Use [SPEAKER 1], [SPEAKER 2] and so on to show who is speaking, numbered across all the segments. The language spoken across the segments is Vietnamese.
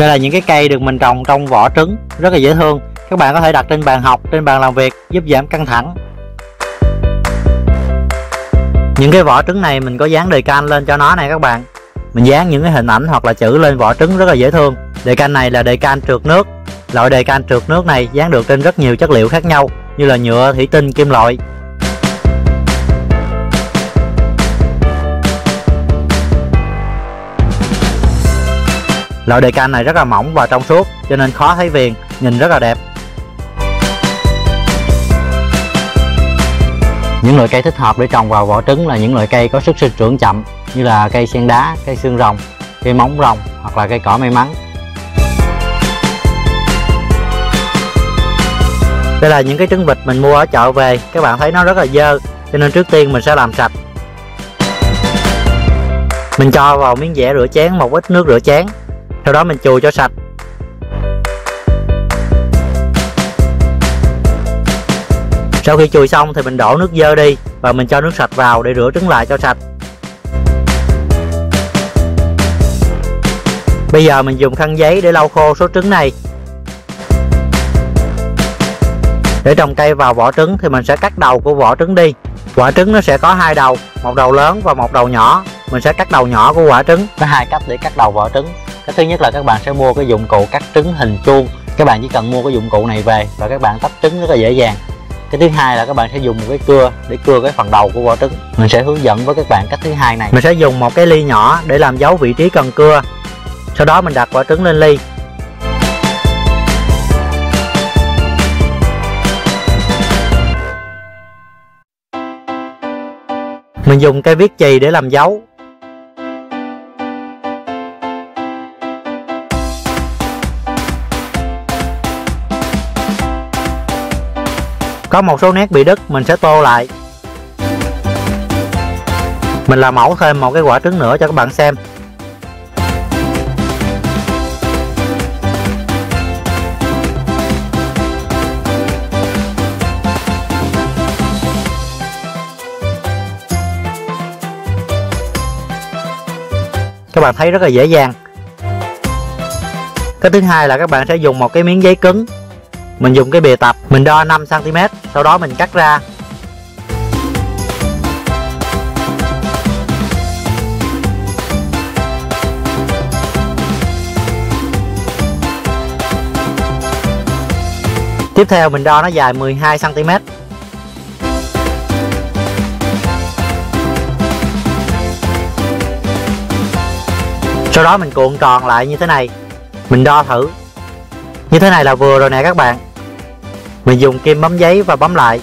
[SPEAKER 1] Đây là những cái cây được mình trồng trong vỏ trứng, rất là dễ thương. Các bạn có thể đặt trên bàn học, trên bàn làm việc, giúp giảm căng thẳng. Những cái vỏ trứng này mình có dán đề can lên cho nó này các bạn. Mình dán những cái hình ảnh hoặc là chữ lên vỏ trứng rất là dễ thương. Đề can này là đề can trượt nước. Loại đề can trượt nước này dán được trên rất nhiều chất liệu khác nhau như là nhựa, thủy tinh, kim loại. Loại đề can này rất là mỏng và trong suốt cho nên khó thấy viền, nhìn rất là đẹp. Những loại cây thích hợp để trồng vào vỏ trứng là những loại cây có sức sinh trưởng chậm như là cây sen đá, cây xương rồng, cây móng rồng hoặc là cây cỏ may mắn. Đây là những cái trứng vịt mình mua ở chợ về, các bạn thấy nó rất là dơ cho nên trước tiên mình sẽ làm sạch. Mình cho vào miếng dẻ rửa chén một ít nước rửa chén, sau đó mình chùi cho sạch. Sau khi chùi xong thì mình đổ nước dơ đi và mình cho nước sạch vào để rửa trứng lại cho sạch. Bây giờ mình dùng khăn giấy để lau khô số trứng này. Để trồng cây vào vỏ trứng thì mình sẽ cắt đầu của vỏ trứng đi. Quả trứng nó sẽ có hai đầu, một đầu lớn và một đầu nhỏ. Mình sẽ cắt đầu nhỏ của quả trứng. Có hai cách để cắt đầu vỏ trứng. Cách thứ nhất là các bạn sẽ mua cái dụng cụ cắt trứng hình chuông. Các bạn chỉ cần mua cái dụng cụ này về và các bạn tách trứng rất là dễ dàng. Cái thứ hai là các bạn sẽ dùng một cái cưa để cưa cái phần đầu của vỏ trứng. Mình sẽ hướng dẫn với các bạn cách thứ hai này. Mình sẽ dùng một cái ly nhỏ để làm dấu vị trí cần cưa. Sau đó mình đặt quả trứng lên ly. Mình dùng cây viết chì để làm dấu. Có một số nét bị đứt mình sẽ tô lại. Mình làm mẫu thêm một cái quả trứng nữa cho các bạn xem. Các bạn thấy rất là dễ dàng. Cái thứ hai là các bạn sẽ dùng một cái miếng giấy cứng. Mình dùng cái bìa tập, mình đo 5 cm, sau đó mình cắt ra. Tiếp theo mình đo nó dài 12 cm. Sau đó mình cuộn tròn lại như thế này. Mình đo thử. Như thế này là vừa rồi nè các bạn. Mình dùng kim bấm giấy và bấm lại.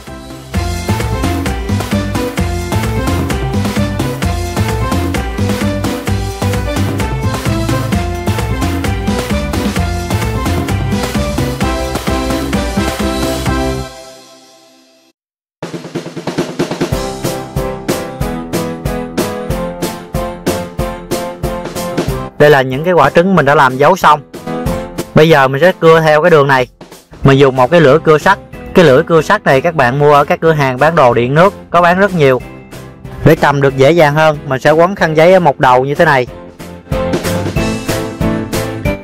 [SPEAKER 1] Đây là những cái quả trứng mình đã làm dấu xong. Bây giờ mình sẽ cưa theo cái đường này. Mình dùng một cái lưỡi cưa sắt. Cái lưỡi cưa sắt này các bạn mua ở các cửa hàng bán đồ điện nước, có bán rất nhiều. Để cầm được dễ dàng hơn, mình sẽ quấn khăn giấy ở một đầu như thế này.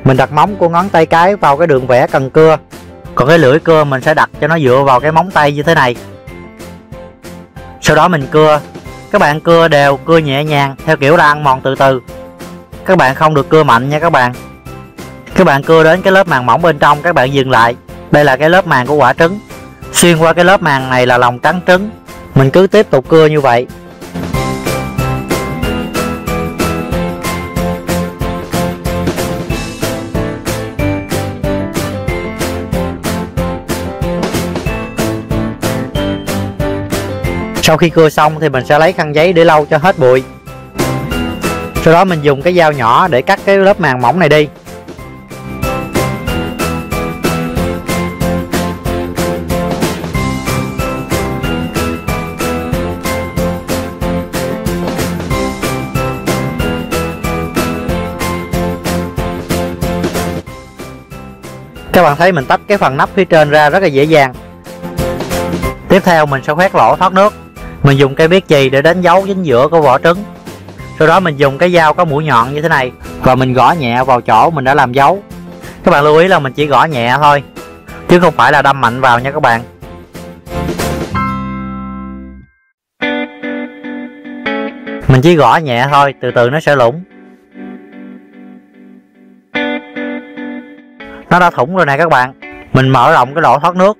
[SPEAKER 1] Mình đặt móng của ngón tay cái vào cái đường vẽ cần cưa. Còn cái lưỡi cưa mình sẽ đặt cho nó dựa vào cái móng tay như thế này. Sau đó mình cưa. Các bạn cưa đều, cưa nhẹ nhàng theo kiểu là ăn mòn từ từ. Các bạn không được cưa mạnh nha các bạn. Các bạn cưa đến cái lớp màng mỏng bên trong, các bạn dừng lại. Đây là cái lớp màng của quả trứng. Xuyên qua cái lớp màng này là lòng trắng trứng. Mình cứ tiếp tục cưa như vậy. Sau khi cưa xong thì mình sẽ lấy khăn giấy để lau cho hết bụi. Sau đó mình dùng cái dao nhỏ để cắt cái lớp màng mỏng này đi. Các bạn thấy mình tách cái phần nắp phía trên ra rất là dễ dàng. Tiếp theo mình sẽ khoét lỗ thoát nước. Mình dùng cây viết chì để đánh dấu chính giữa của vỏ trứng. Sau đó mình dùng cái dao có mũi nhọn như thế này và mình gõ nhẹ vào chỗ mình đã làm dấu. Các bạn lưu ý là mình chỉ gõ nhẹ thôi, chứ không phải là đâm mạnh vào nha các bạn. Mình chỉ gõ nhẹ thôi, từ từ nó sẽ lủng. Nó đã thủng rồi nè các bạn. Mình mở rộng cái lỗ thoát nước.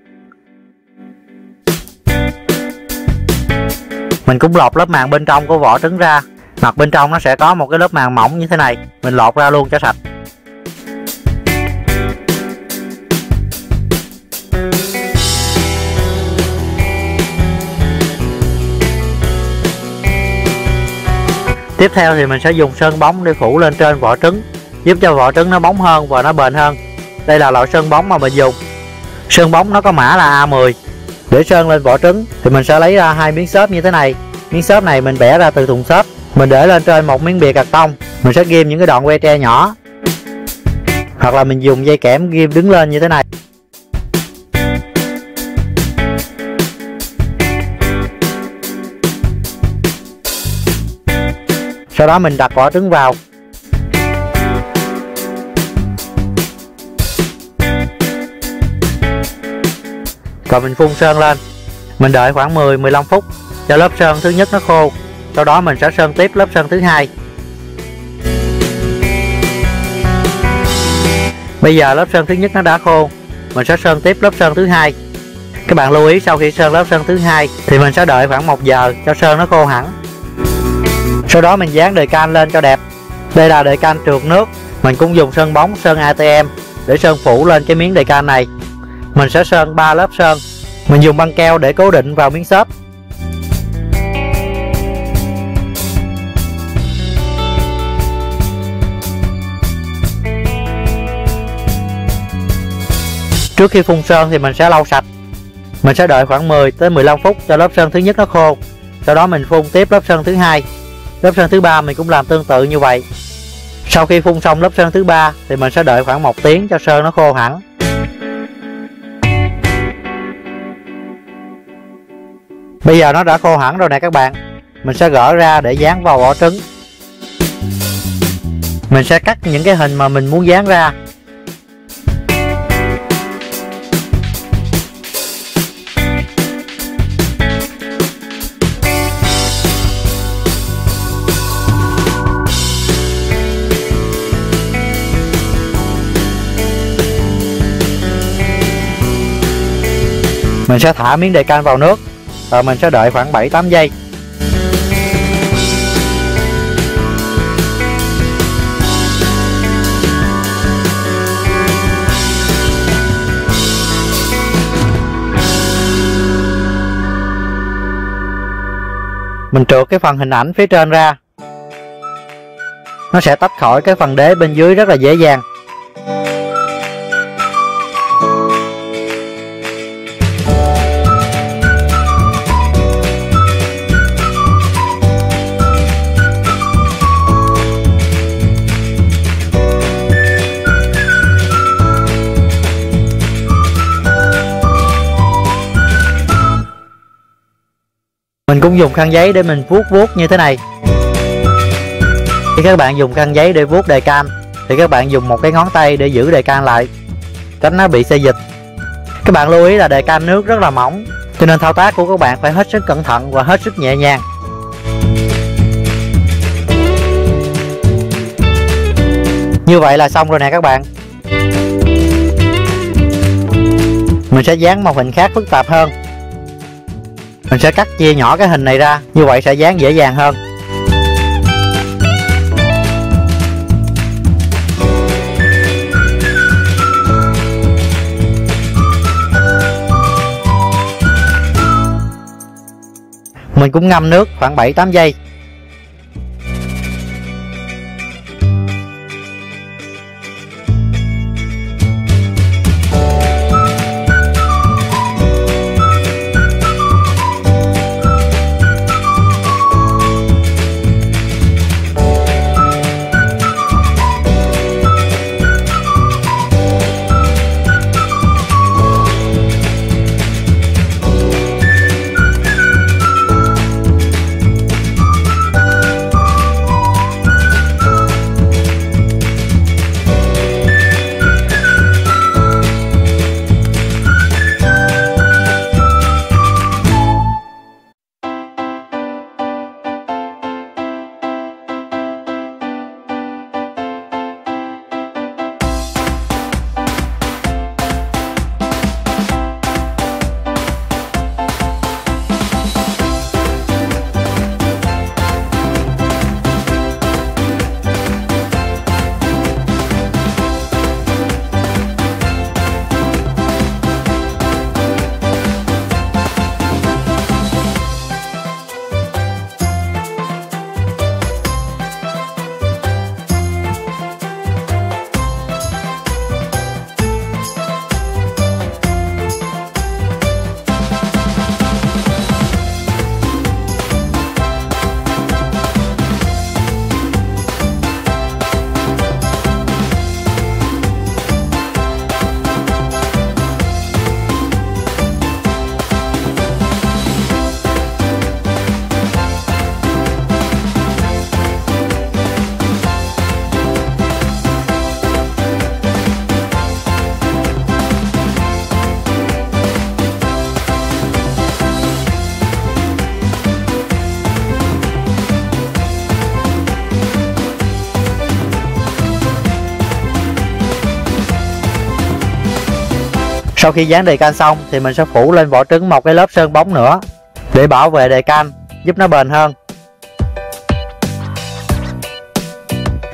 [SPEAKER 1] Mình cũng lột lớp màng bên trong của vỏ trứng ra. Mặt bên trong nó sẽ có một cái lớp màng mỏng như thế này. Mình lột ra luôn cho sạch. Tiếp theo thì mình sẽ dùng sơn bóng để phủ lên trên vỏ trứng, giúp cho vỏ trứng nó bóng hơn và nó bền hơn. Đây là loại sơn bóng mà mình dùng. Sơn bóng nó có mã là A10. Để sơn lên vỏ trứng thì mình sẽ lấy ra 2 miếng xốp như thế này. Miếng xốp này mình bẻ ra từ thùng xốp, mình để lên trên một miếng bìa cạc tông. Mình sẽ ghim những cái đoạn que tre nhỏ, hoặc là mình dùng dây kẽm ghim đứng lên như thế này. Sau đó mình đặt vỏ trứng vào. Rồi mình phun sơn lên. Mình đợi khoảng 10-15 phút cho lớp sơn thứ nhất nó khô. Sau đó mình sẽ sơn tiếp lớp sơn thứ hai. Bây giờ lớp sơn thứ nhất nó đã khô, mình sẽ sơn tiếp lớp sơn thứ hai. Các bạn lưu ý sau khi sơn lớp sơn thứ hai thì mình sẽ đợi khoảng 1 giờ cho sơn nó khô hẳn. Sau đó mình dán đề can lên cho đẹp. Đây là đề can trượt nước. Mình cũng dùng sơn bóng, sơn ATM để sơn phủ lên cái miếng đề can này. Mình sẽ sơn 3 lớp sơn. Mình dùng băng keo để cố định vào miếng xốp. Trước khi phun sơn thì mình sẽ lau sạch. Mình sẽ đợi khoảng 10-15 phút cho lớp sơn thứ nhất nó khô. Sau đó mình phun tiếp lớp sơn thứ hai. Lớp sơn thứ ba mình cũng làm tương tự như vậy. Sau khi phun xong lớp sơn thứ ba thì mình sẽ đợi khoảng 1 tiếng cho sơn nó khô hẳn. Bây giờ nó đã khô hẳn rồi nè các bạn. Mình sẽ gỡ ra để dán vào vỏ trứng. Mình sẽ cắt những cái hình mà mình muốn dán ra. Mình sẽ thả miếng đề can vào nước, rồi mình sẽ đợi khoảng 7-8 giây. Mình trượt cái phần hình ảnh phía trên ra. Nó sẽ tách khỏi cái phần đế bên dưới rất là dễ dàng. Mình cũng dùng khăn giấy để mình vuốt như thế này. Khi các bạn dùng khăn giấy để vuốt đề can thì các bạn dùng một cái ngón tay để giữ đề can lại, tránh nó bị xê dịch. Các bạn lưu ý là đề can nước rất là mỏng, cho nên thao tác của các bạn phải hết sức cẩn thận và hết sức nhẹ nhàng. Như vậy là xong rồi nè các bạn. Mình sẽ dán một hình khác phức tạp hơn. Mình sẽ cắt chia nhỏ cái hình này ra, như vậy sẽ dán dễ dàng hơn. Mình cũng ngâm nước khoảng 7-8 giây. Sau khi dán đề can xong thì mình sẽ phủ lên vỏ trứng một cái lớp sơn bóng nữa để bảo vệ đề can, giúp nó bền hơn.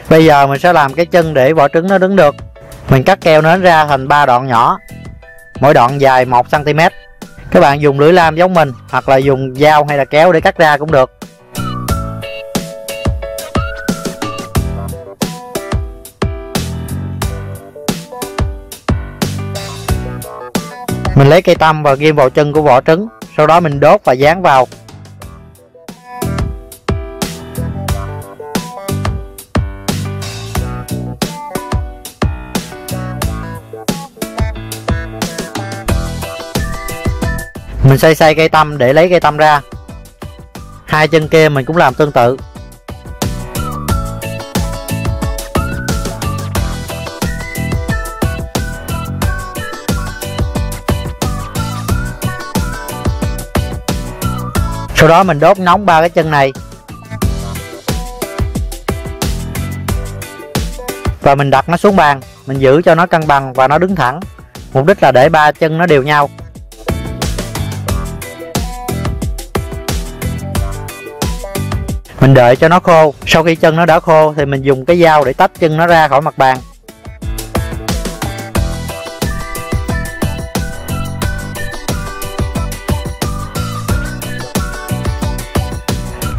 [SPEAKER 1] Bây giờ mình sẽ làm cái chân để vỏ trứng nó đứng được. Mình cắt keo nến ra thành 3 đoạn nhỏ, mỗi đoạn dài 1 cm. Các bạn dùng lưỡi lam giống mình hoặc là dùng dao hay là kéo để cắt ra cũng được. Mình lấy cây tăm và ghim vào chân của vỏ trứng, sau đó mình đốt và dán vào. Mình xay cây tăm để lấy cây tăm ra. Hai chân kia mình cũng làm tương tự. Sau đó mình đốt nóng 3 cái chân này. Và mình đặt nó xuống bàn, mình giữ cho nó cân bằng và nó đứng thẳng. Mục đích là để 3 chân nó đều nhau. Mình đợi cho nó khô. Sau khi chân nó đã khô thì mình dùng cái dao để tách chân nó ra khỏi mặt bàn.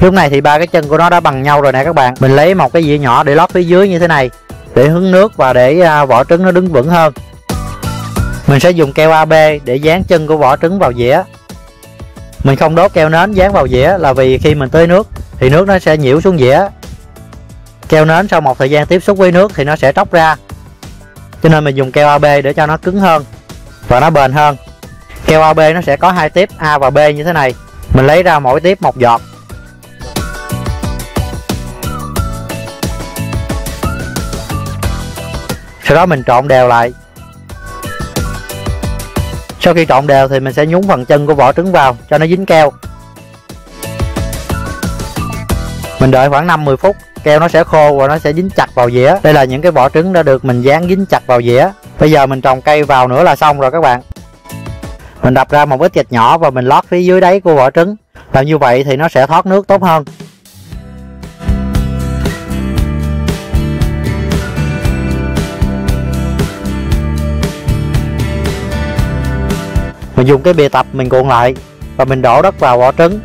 [SPEAKER 1] Lúc này thì 3 cái chân của nó đã bằng nhau rồi nè các bạn. Mình lấy một cái dĩa nhỏ để lót phía dưới như thế này để hứng nước và để vỏ trứng nó đứng vững hơn. Mình sẽ dùng keo AB để dán chân của vỏ trứng vào dĩa. Mình không đốt keo nến dán vào dĩa là vì khi mình tưới nước thì nước nó sẽ nhiễu xuống dĩa. Keo nến sau một thời gian tiếp xúc với nước thì nó sẽ tróc ra. Cho nên mình dùng keo AB để cho nó cứng hơn và nó bền hơn. Keo AB nó sẽ có 2 tiếp A và B như thế này. Mình lấy ra mỗi tiếp 1 giọt. Sau đó mình trộn đều lại. Sau khi trộn đều thì mình sẽ nhúng phần chân của vỏ trứng vào cho nó dính keo. Mình đợi khoảng 5-10 phút, keo nó sẽ khô và nó sẽ dính chặt vào dĩa. Đây là những cái vỏ trứng đã được mình dán dính chặt vào dĩa. Bây giờ mình trồng cây vào nữa là xong rồi các bạn. Mình đập ra một ít gạch nhỏ và mình lót phía dưới đáy của vỏ trứng. Làm như vậy thì nó sẽ thoát nước tốt hơn. Mình dùng cái bìa tập mình cuộn lại và mình đổ đất vào vỏ trứng.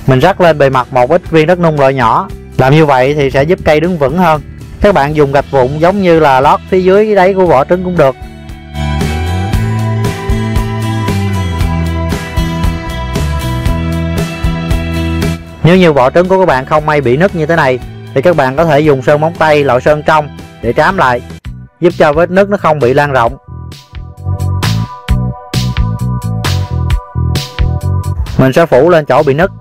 [SPEAKER 1] Mình rắc lên bề mặt một ít viên đất nung loại nhỏ. Làm như vậy thì sẽ giúp cây đứng vững hơn. Các bạn dùng gạch vụn giống như là lót phía dưới cái đáy của vỏ trứng cũng được. Nếu như vỏ trứng của các bạn không may bị nứt như thế này thì các bạn có thể dùng sơn móng tay loại sơn trong để trám lại, giúp cho vết nứt nó không bị lan rộng. Mình sẽ phủ lên chỗ bị nứt.